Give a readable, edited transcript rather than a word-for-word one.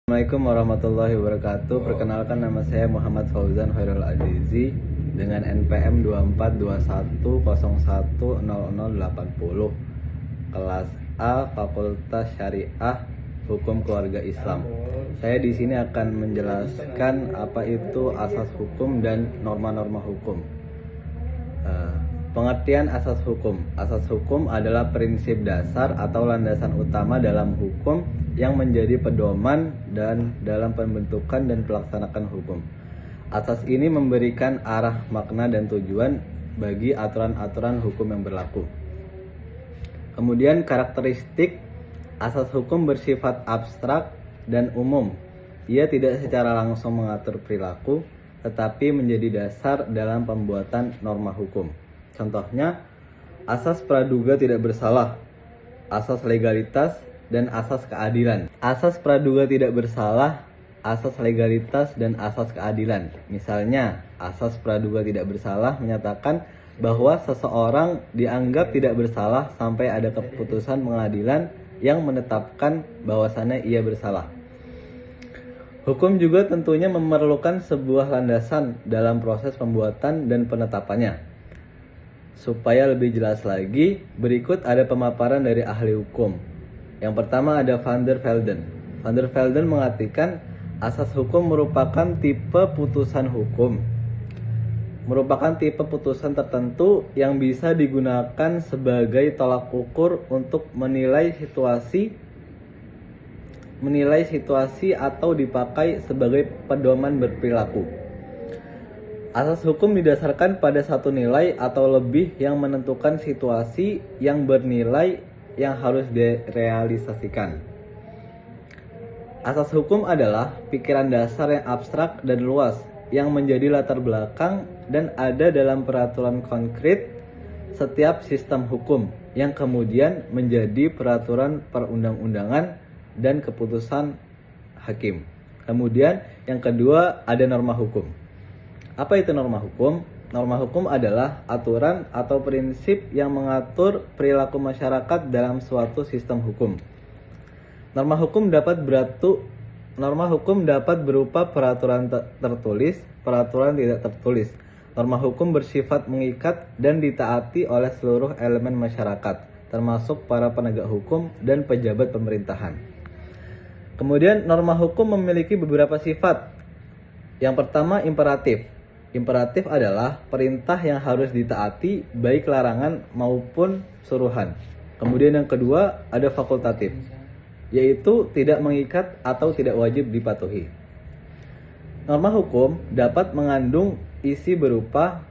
Assalamualaikum warahmatullahi wabarakatuh. Perkenalkan, nama saya Muhammad Fauzan Khairul Azizi dengan NPM 2421010080, kelas A, Fakultas Syariah Hukum Keluarga Islam. Saya di sini akan menjelaskan apa itu asas hukum dan norma-norma hukum. Pengertian asas hukum. Asas hukum adalah prinsip dasar atau landasan utama dalam hukum yang menjadi pedoman dan dalam pembentukan dan pelaksanaan hukum. Asas ini memberikan arah, makna, dan tujuan bagi aturan-aturan hukum yang berlaku. Kemudian karakteristik asas hukum bersifat abstrak dan umum. Ia tidak secara langsung mengatur perilaku, tetapi menjadi dasar dalam pembuatan norma hukum. Contohnya, asas praduga tidak bersalah, asas legalitas, dan asas keadilan. Asas praduga tidak bersalah, asas legalitas, dan asas keadilan. Misalnya, asas praduga tidak bersalah menyatakan bahwa seseorang dianggap tidak bersalah sampai ada keputusan pengadilan yang menetapkan bahwasannya ia bersalah. Hukum juga tentunya memerlukan sebuah landasan dalam proses pembuatan dan penetapannya. Supaya lebih jelas lagi, berikut ada pemaparan dari ahli hukum. Yang pertama ada Van der Velden. Van der Velden mengartikan asas hukum merupakan tipe putusan hukum. Merupakan tipe putusan tertentu yang bisa digunakan sebagai tolak ukur untuk menilai situasi atau dipakai sebagai pedoman berperilaku. Asas hukum didasarkan pada satu nilai atau lebih yang menentukan situasi yang bernilai yang harus direalisasikan. Asas hukum adalah pikiran dasar yang abstrak dan luas yang menjadi latar belakang dan ada dalam peraturan konkret setiap sistem hukum yang kemudian menjadi peraturan perundang-undangan dan keputusan hakim. Kemudian yang kedua ada norma hukum. Apa itu norma hukum? Norma hukum adalah aturan atau prinsip yang mengatur perilaku masyarakat dalam suatu sistem hukum. Norma hukum dapat berupa peraturan tertulis, peraturan tidak tertulis. Norma hukum bersifat mengikat dan ditaati oleh seluruh elemen masyarakat, termasuk para penegak hukum dan pejabat pemerintahan. Kemudian norma hukum memiliki beberapa sifat. Yang pertama, imperatif. Imperatif adalah perintah yang harus ditaati baik larangan maupun suruhan. Kemudian yang kedua ada fakultatif, yaitu tidak mengikat atau tidak wajib dipatuhi. Norma hukum dapat mengandung isi berupa